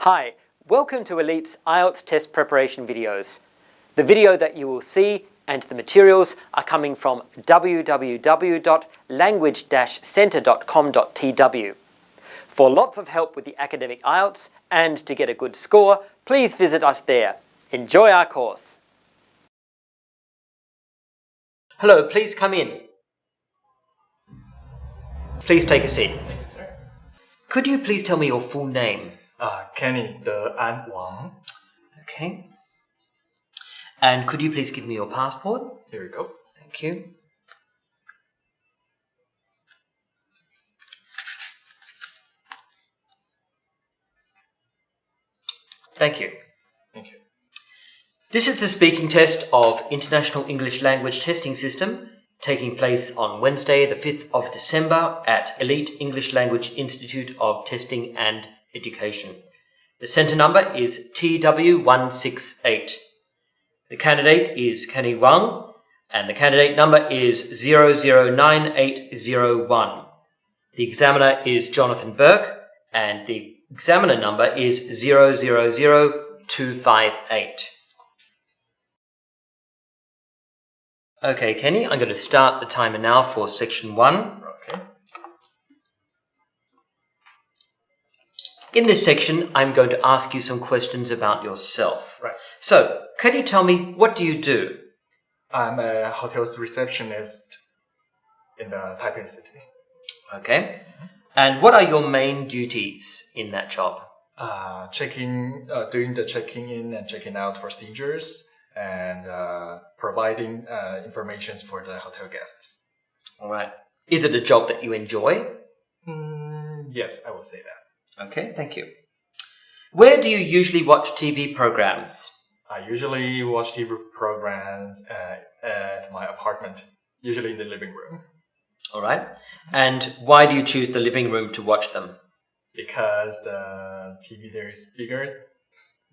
Hi, welcome to Elite's IELTS test preparation videos. The video that you will see and the materials are coming from www.language-centre.com.tw. For lots of help with the academic IELTS and to get a good score, please visit us there. Enjoy our course. Hello, please come in. Please take a seat. Thank you, sir. Could you please tell me your full name? Kenny De-An Wang. Okay. And could you please give me your passport? Here we go. Thank you. Thank you. Thank you. This is the speaking test of International English Language Testing System, taking place on Wednesday, the 5th of December at Elite English Language Institute of Testing and Education. The centre number is TW168. The candidate is Kenny Wang, and the candidate number is 009801. The examiner is Jonathan Burke, and the examiner number is 000258. Okay, Kenny, I'm going to start the timer now for section 1. Okay. In this section, I'm going to ask you some questions about yourself. Right. So, can you tell me, what do you do? I'm a hotel's receptionist in the Taipei city. Okay. And what are your main duties in that job? Doing the checking in and checking out procedures and providing information for the hotel guests. All right. Is it a job that you enjoy? Yes, I would say that. Okay, thank you. Where do you usually watch TV programs? I usually watch TV programs at my apartment, usually in the living room. All right. And why do you choose the living room to watch them? Because the TV there is bigger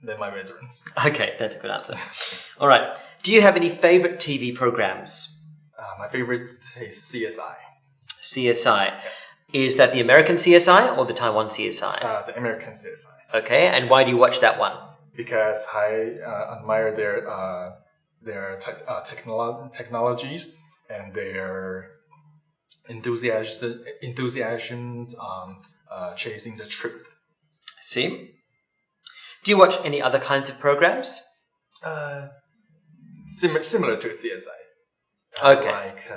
than my bedrooms. Okay, that's a good answer. All right. Do you have any favorite TV programs? My favorite is CSI. CSI. Yeah. Is that the American CSI or the Taiwan CSI? The American CSI. Okay, and why do you watch that one? Because I admire their technologies and their enthusiasms on chasing the truth. I see. Do you watch any other kinds of programs? Similar to CSI. Okay. Like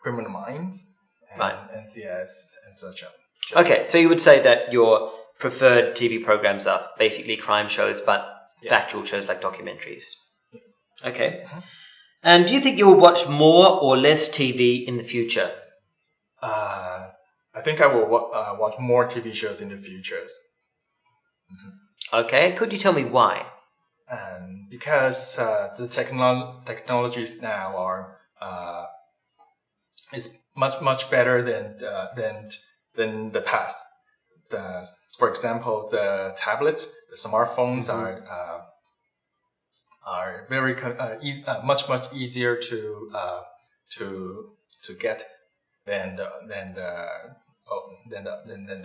Criminal Minds and right. NCS and such on. Okay, so you would say that your preferred TV programs are basically crime shows, but factual shows like documentaries. Okay. Mm-hmm. And do you think you will watch more or less TV in the future? I think I will watch more TV shows in the future. Mm-hmm. Okay, could you tell me why? Because the technologies now are is much better than the past. For example, the tablets, the smartphones are very much easier to get than the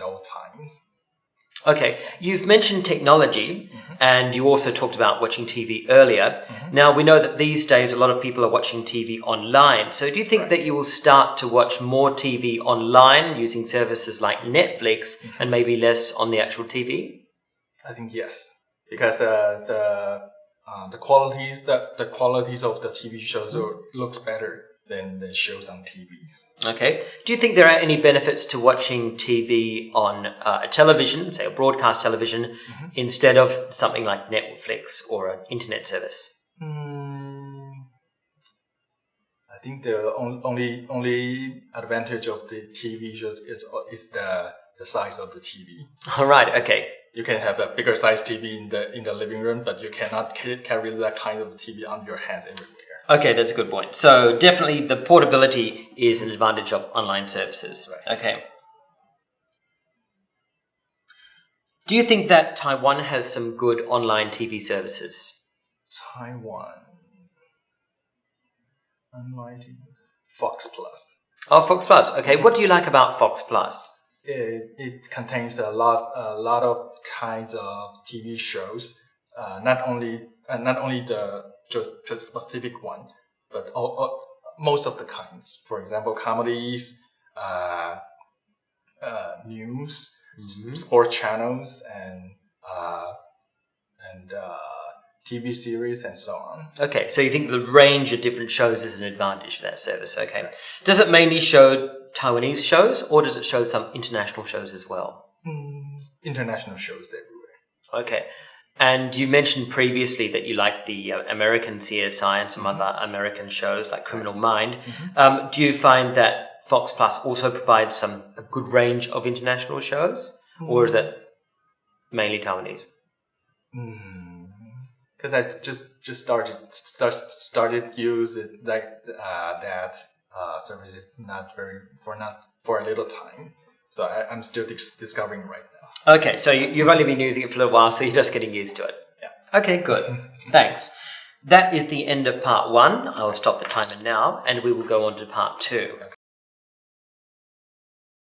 old times. Okay, you've mentioned technology, and you also talked about watching TV earlier. Now, we know that these days a lot of people are watching TV online. So do you think that you will start to watch more TV online using services like Netflix and maybe less on the actual TV? I think yes, because the qualities of the TV shows looks better than the shows on TVs. Okay. Do you think there are any benefits to watching TV on a television, say a broadcast television, instead of something like Netflix or an internet service? I think the only advantage of the TV shows is the size of the TV. All right. Okay. You can have a bigger size TV in the living room, but you cannot carry that kind of TV on your hands everywhere. Okay, that's a good point. So definitely the portability is an advantage of online services. Right. Okay. Do you think that Taiwan has some good online TV services? Taiwan. Online TV. Fox Plus. Oh, Fox Plus. Okay, what do you like about Fox Plus? It contains a lot of kinds of TV shows, not only just the specific one, but most of the kinds. For example, comedies, news, sport channels, and TV series, and so on. Okay, so you think the range of different shows is an advantage for that service, okay. Right. Does it mainly show Taiwanese shows, or does it show some international shows as well? International shows everywhere. Okay, and you mentioned previously that you like the American CSI and some other American shows like Criminal Mind. Do you find that Fox Plus also provides a good range of international shows, or is it mainly Taiwanese? Because I just started use it that service for a little time, so I'm still discovering right now. Okay, so you've only been using it for a little while, so you're just getting used to it. Yeah. Okay, good. Thanks. That is the end of part 1. I will stop the timer now, and we will go on to part 2.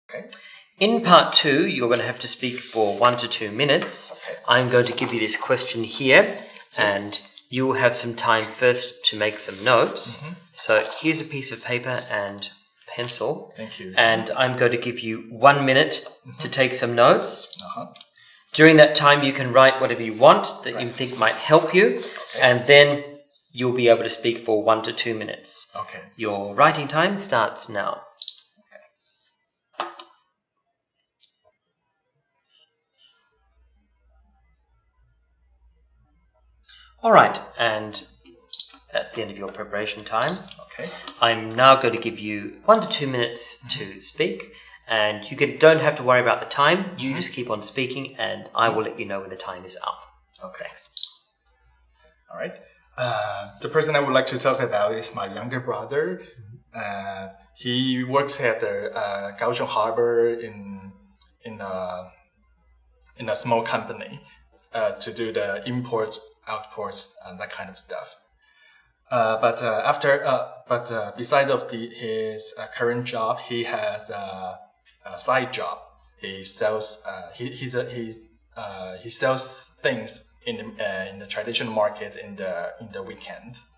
Okay. In part 2, you're going to have to speak for 1 to 2 minutes. Okay. I'm going to give you this question here, and you will have some time first to make some notes. So here's a piece of paper and pencil. Thank you. And I'm going to give you 1 minute to take some notes. During that time, you can write whatever you want that you think might help you, and then you'll be able to speak for 1 to 2 minutes. Okay. Your writing time starts now. All right, and that's the end of your preparation time. Okay. I'm now going to give you 1 to 2 minutes to speak, and you don't have to worry about the time. You just keep on speaking, and I will let you know when the time is up. Okay. All right. The person I would like to talk about is my younger brother. He works at the Kaohsiung Harbor in a small company to do the imports, outports, and that kind of stuff. But beside of his current job, he has a side job. He sells he sells things in the traditional market in the weekends.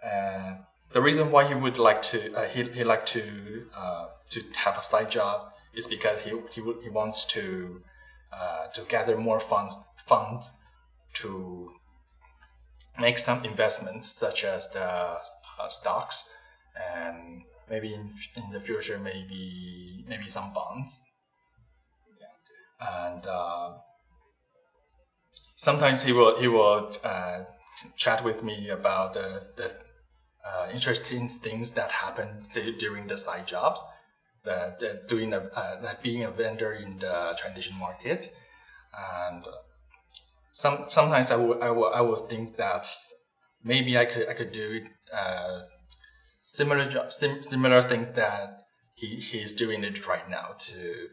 The reason why he would like to he like to have a side job is because he wants to gather more funds to make some investments, such as the stocks, and maybe in the future, maybe some bonds. And sometimes he will chat with me about the interesting things that happen during the side jobs, being a vendor in the traditional market. And sometimes I would think that maybe I could do similar things that he's doing it right now to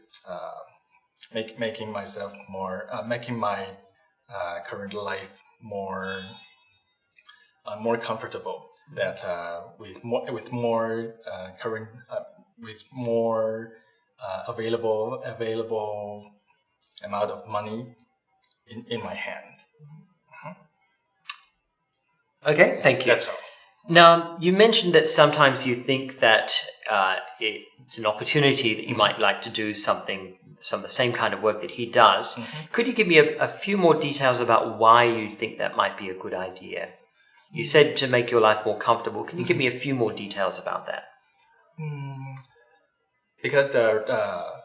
making myself more making my current life more comfortable. That with more available amount of money in my hands. Okay, thank you. That's all. Now, you mentioned that sometimes you think that it's an opportunity that you might like to do some of the same kind of work that he does. Could you give me a few more details about why you think that might be a good idea? You said to make your life more comfortable. Can you give me a few more details about that? Because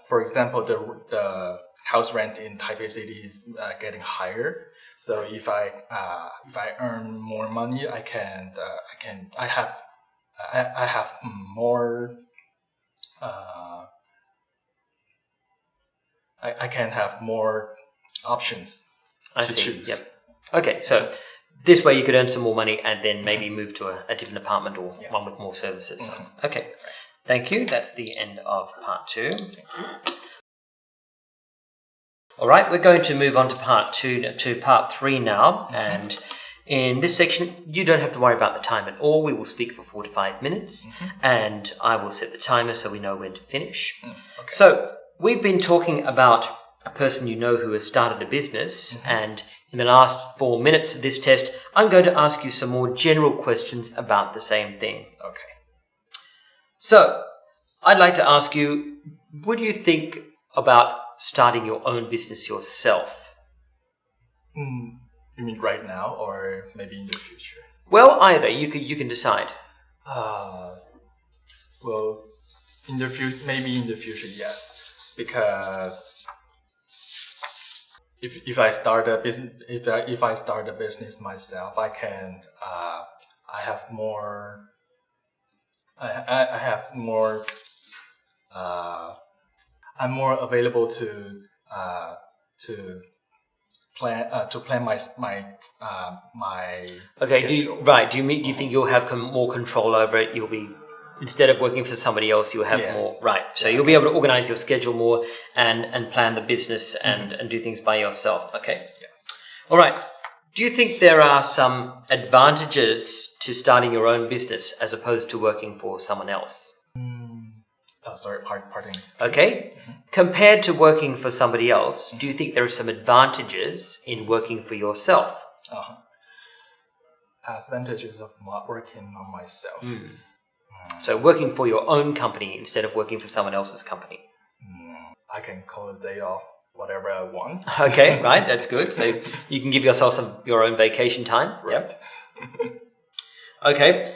for example, the house rent in Taipei City is getting higher. So if I earn more money, I have more. I can have more options to choose. Yep. Okay, so this way you could earn some more money and then maybe move to a different apartment or one with more services. Okay, thank you. That's the end of part 2. Thank you. All right, we're going to move on to part 3 now. And in this section, you don't have to worry about the time at all. We will speak for 4 to 5 minutes, and I will set the timer so we know when to finish. Okay. So we've been talking about a person you know who has started a business, and in the last 4 minutes of this test, I'm going to ask you some more general questions about the same thing. Okay. So, I'd like to ask you, would you think about starting your own business yourself? You mean right now or maybe in the future? Well, either. You can decide. Well, in the future, maybe in the future, yes, because if I start a business, if I start a business myself, I can I have more I'm more available to plan my Okay. schedule. Do you think you'll have more control over it? You'll be, instead of working for somebody else, you'll have more. Right. So you'll be able to organize your schedule more and plan the business and do things by yourself. Okay. Yes. All right. Do you think there are some advantages to starting your own business as opposed to working for someone else? Sorry, pardon. Okay. Compared to working for somebody else, do you think there are some advantages in working for yourself? Advantages of working on myself. So working for your own company instead of working for someone else's company. I can call a day off whatever I want. Okay, right, that's good. So you can give yourself your own vacation time. Right. Yep. Okay.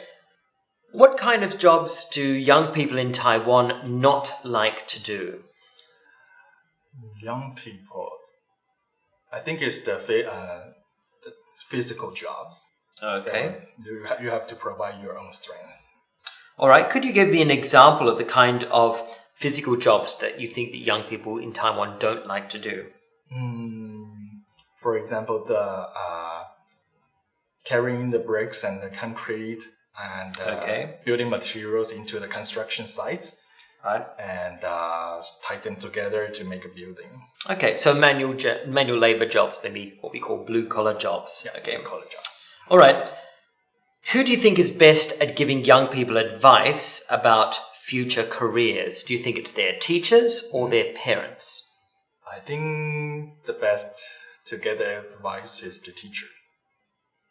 What kind of jobs do young people in Taiwan not like to do? Young people, I think it's the physical jobs. Okay. You have to provide your own strength. All right. Could you give me an example of the kind of physical jobs that you think that young people in Taiwan don't like to do? For example, the carrying the bricks and the concrete and building materials into the construction sites. Right. And tighten together to make a building. Okay, so manual labor jobs, maybe what we call blue-collar jobs. Yeah, okay. blue-collar jobs. All right. Who do you think is best at giving young people advice about future careers? Do you think it's their teachers or their parents? I think the best to get advice is the teacher.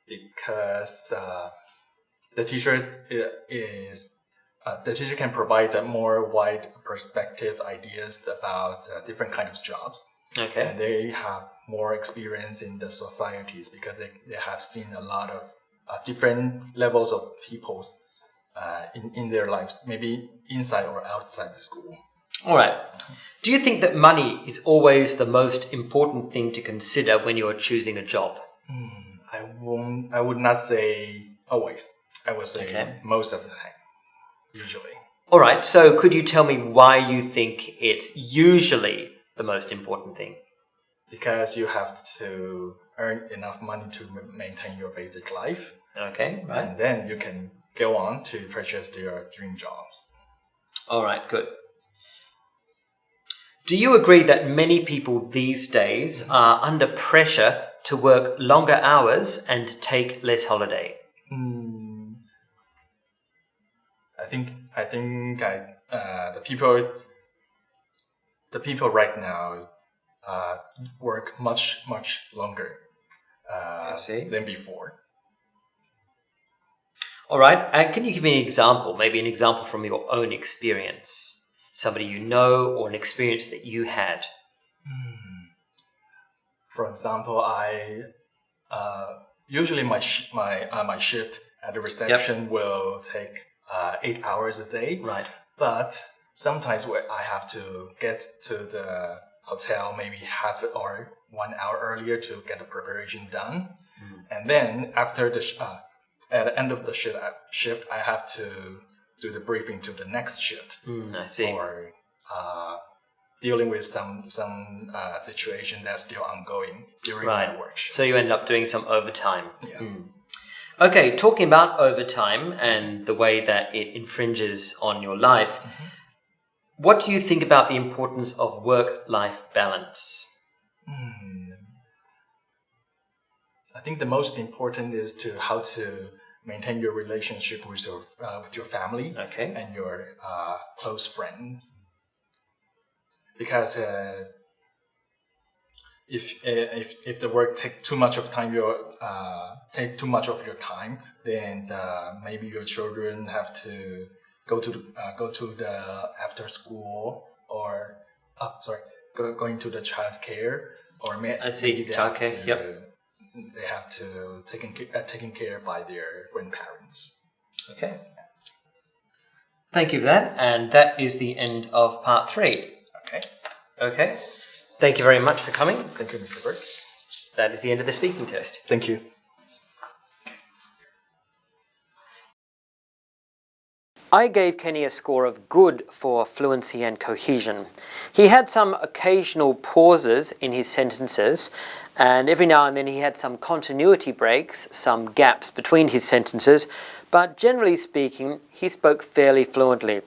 Because the teacher can provide a more wide perspective ideas about different kinds of jobs. Okay. And they have more experience in the societies because they have seen a lot of different levels of people in their lives, maybe inside or outside the school. All right. Do you think that money is always the most important thing to consider when you're choosing a job? I would not say always. I would say most of the time. Usually. All right. So could you tell me why you think it's usually the most important thing? Because you have to earn enough money to maintain your basic life. Okay. Right. And then you can go on to purchase your dream jobs. All right. Good. Do you agree that many people these days are under pressure to work longer hours and take less holiday? I think the people right now work much longer than before. All right. And can you give me an example? Maybe an example from your own experience, somebody you know, or an experience that you had. For example, I usually my shift at the reception will take 8 hours a day. Right. But sometimes I have to get to the hotel maybe half or 1 hour earlier to get the preparation done. And then after at the end of the shift, I have to do the briefing to the next shift. I see. Or dealing with some situation that's still ongoing during my work shift. So you end up doing some overtime. Yes. Okay, talking about overtime and the way that it infringes on your life, what do you think about the importance of work-life balance? I think the most important is how to maintain your relationship with your family and your close friends. Because if the work take too much of your time, then maybe your children have to go to the after school or going to the childcare, or maybe childcare. They have to taken care by their grandparents. Okay. Thank you for that, and that is the end of part 3. Okay. Thank you very much for coming. Thank you, Mr. Berg. That is the end of the speaking test. Thank you. I gave Kenny a score of good for fluency and cohesion. He had some occasional pauses in his sentences, and every now and then he had some continuity breaks, some gaps between his sentences, but generally speaking, he spoke fairly fluently.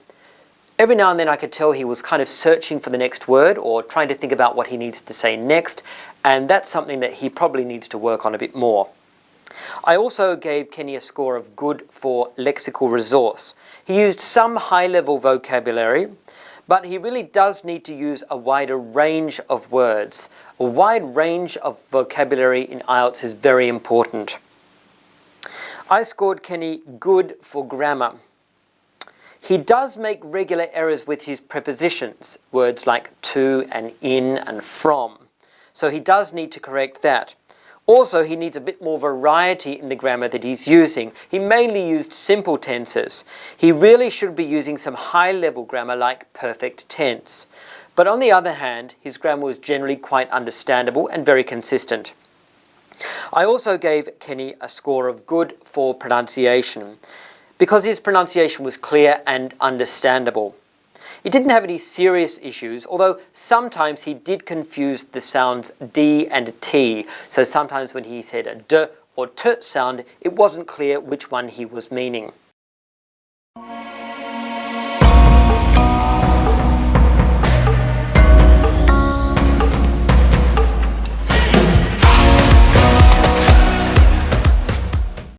Every now and then I could tell he was kind of searching for the next word or trying to think about what he needs to say next, and that's something that he probably needs to work on a bit more. I also gave Kenny a score of good for lexical resource. He used some high-level vocabulary, but he really does need to use a wider range of words. A wide range of vocabulary in IELTS is very important. I scored Kenny good for grammar. He does make regular errors with his prepositions, words like to and in and from. So he does need to correct that. Also, he needs a bit more variety in the grammar that he's using. He mainly used simple tenses. He really should be using some high-level grammar like perfect tense. But on the other hand, his grammar was generally quite understandable and very consistent. I also gave Kenny a score of good for pronunciation, because his pronunciation was clear and understandable. He didn't have any serious issues, although sometimes he did confuse the sounds D and T. So sometimes when he said a D or T sound, it wasn't clear which one he was meaning.